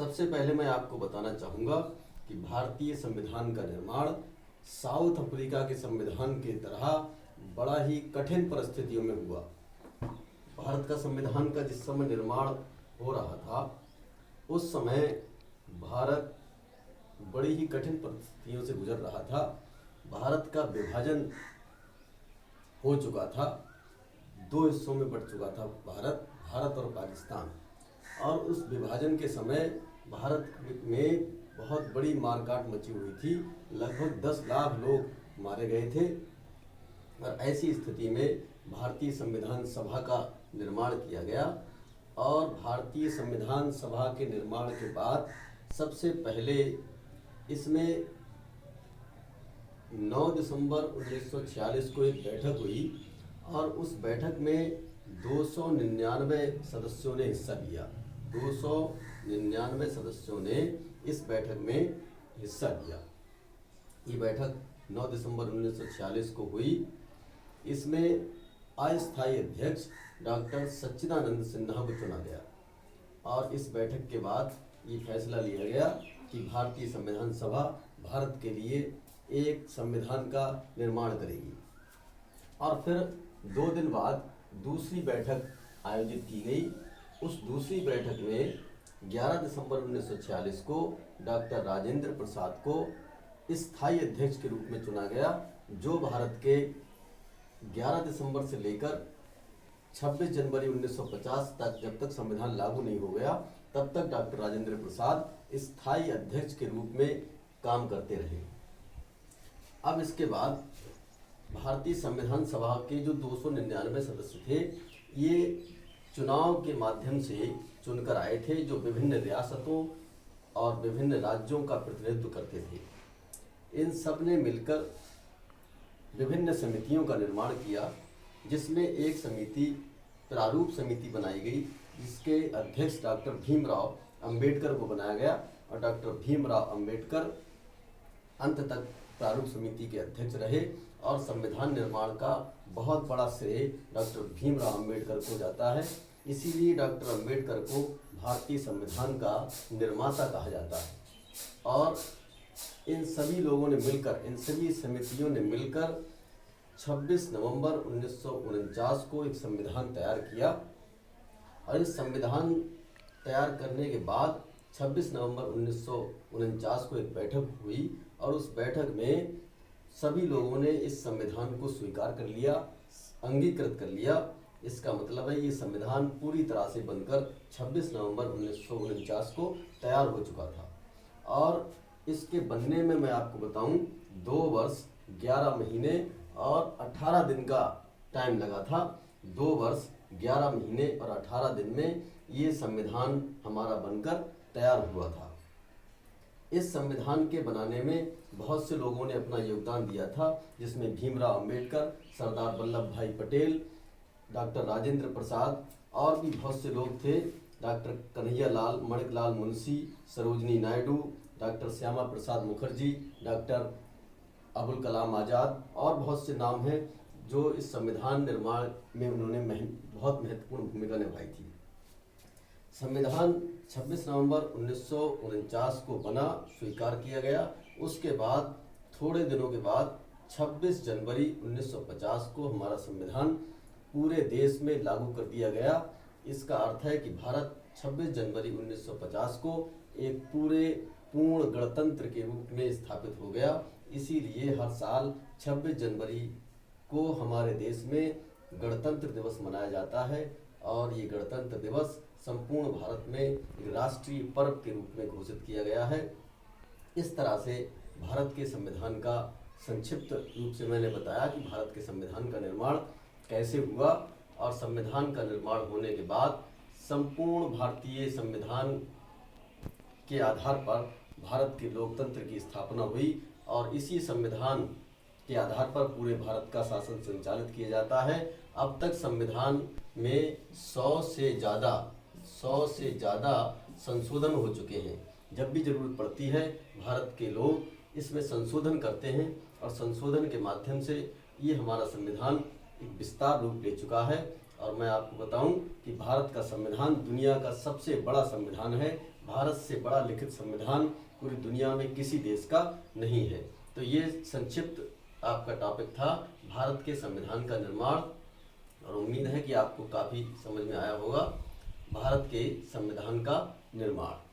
सबसे पहले मैं आपको बताना चाहूँगा कि भारतीय संविधान का निर्माण साउथ अफ्रीका के संविधान की तरह बड़ा ही कठिन परिस्थितियों में हुआ। भारत का संविधान का जिस समय निर्माण हो रहा था उस समय भारत बड़ी ही कठिन परिस्थितियों से गुजर रहा था। भारत का विभाजन हो चुका था, दो हिस्सों में बढ़ चुका था भारत और पाकिस्तान। और उस विभाजन के समय भारत में बहुत बड़ी मारकाट मची हुई थी, लगभग 10 लाख लोग मारे गए थे। और ऐसी स्थिति में भारतीय संविधान सभा का निर्माण किया गया। और भारतीय संविधान सभा के निर्माण के बाद सबसे पहले इसमें 9 दिसंबर 1946 को एक बैठक हुई और उस बैठक में 299 सदस्यों ने हिस्सा लिया। 299 सदस्यों ने इस बैठक में हिस्सा लिया। ये बैठक 9 दिसंबर 1946 को हुई। इसमें अस्थायी अध्यक्ष डॉक्टर सच्चिदानंद सिन्हा को चुना गया और इस बैठक के बाद ये फैसला लिया गया कि भारतीय संविधान सभा भारत के लिए एक संविधान का निर्माण करेगी। और फिर 2 दिन बाद दूसरी बैठक आयोजित की गई। उस दूसरी बैठक में 11 दिसंबर 1946 को डॉक्टर राजेंद्र प्रसाद को स्थायी अध्यक्ष के रूप में चुना गया, जो भारत के 11 दिसंबर से लेकर 26 जनवरी 1950 तक, जब तक संविधान लागू नहीं हो गया तब तक डॉक्टर राजेंद्र प्रसाद स्थायी अध्यक्ष के रूप में काम करते रहे। अब इसके बाद भारतीय संविधान सभा के जो 299 सदस्य थे, ये चुनाव के माध्यम से चुनकर आए थे, जो विभिन्न रियासतों और विभिन्न राज्यों का प्रतिनिधित्व करते थे। इन सब ने मिलकर विभिन्न समितियों का निर्माण किया, जिसमें एक समिति प्रारूप समिति बनाई गई, जिसके अध्यक्ष डॉक्टर भीमराव अंबेडकर को बनाया गया। और डॉक्टर भीमराव अंबेडकर अंत तक प्रारूप समिति के अध्यक्ष रहे और संविधान निर्माण का बहुत बड़ा श्रेय डॉक्टर भीमराव अंबेडकर को जाता है। इसीलिए डॉक्टर अंबेडकर को भारतीय संविधान का निर्माता कहा जाता है। और इन सभी लोगों ने मिलकर, इन सभी समितियों ने मिलकर 26 नवंबर 1949 को एक संविधान तैयार किया। और इस संविधान तैयार करने के बाद 26 नवंबर 1949 को एक बैठक हुई और उस बैठक में सभी लोगों ने इस संविधान को स्वीकार कर लिया, अंगीकृत कर लिया। इसका मतलब है ये संविधान पूरी तरह से बनकर 26 नवंबर 1949 को तैयार हो चुका था। और इसके बनने में मैं आपको बताऊं 2 वर्ष 11 महीने और 18 दिन का टाइम लगा था। 2 वर्ष 11 महीने और 18 दिन में ये संविधान हमारा बनकर तैयार हुआ था। इस संविधान के बनाने में बहुत से लोगों ने अपना योगदान दिया था, जिसमें भीमराव अंबेडकर, सरदार वल्लभ भाई पटेल, डॉक्टर राजेंद्र प्रसाद और भी बहुत से लोग थे। Doctor Kanhaiya Lal, Maneklal Munshi, Sarojini Naidu, doctor Shyama Prasad Mukherjee, doctor Abul Kalam Azad और बहुत से नाम हैं जो इस संविधान निर्माण में उन्होंने बहुत महत्वपूर्ण भूमिका निभाई थी। संविधान 26 नवंबर 1949 को बना, स्वीकार किया गया। उसके बाद थोड़े दिनों के बाद 26 जनवरी 1950 को हमारा संविधान पूरे देश में लागू कर दिया गया। इसका अर्थ है कि भारत 26 जनवरी 1950 को एक पूर्ण गणतंत्र के रूप में स्थापित हो गया। इसीलिए हर साल 26 जनवरी को हमारे देश में गणतंत्र दिवस मनाया जाता है और ये गणतंत्र दिवस संपूर्ण भारत में एक राष्ट्रीय पर्व के रूप में घोषित किया गया है। इस तरह से भारत के संविधान का संक्षिप्त रूप से मैंने बताया कि भारत के संविधान का निर्माण कैसे हुआ। और संविधान का निर्माण होने के बाद संपूर्ण भारतीय संविधान के आधार पर भारत के लोकतंत्र की स्थापना हुई और इसी संविधान के आधार पर पूरे भारत का शासन संचालित किया जाता है। अब तक संविधान में 100 से ज़्यादा संशोधन हो चुके हैं। जब भी ज़रूरत पड़ती है भारत के लोग इसमें संशोधन करते हैं और संशोधन के माध्यम से ये हमारा संविधान एक विस्तार रूप ले चुका है। और मैं आपको बताऊं कि भारत का संविधान दुनिया का सबसे बड़ा संविधान है। भारत से बड़ा लिखित संविधान पूरी दुनिया में किसी देश का नहीं है। तो ये संक्षिप्त आपका टॉपिक था भारत के संविधान का निर्माण, और उम्मीद है कि आपको काफ़ी समझ में आया होगा भारत के संविधान का निर्माण।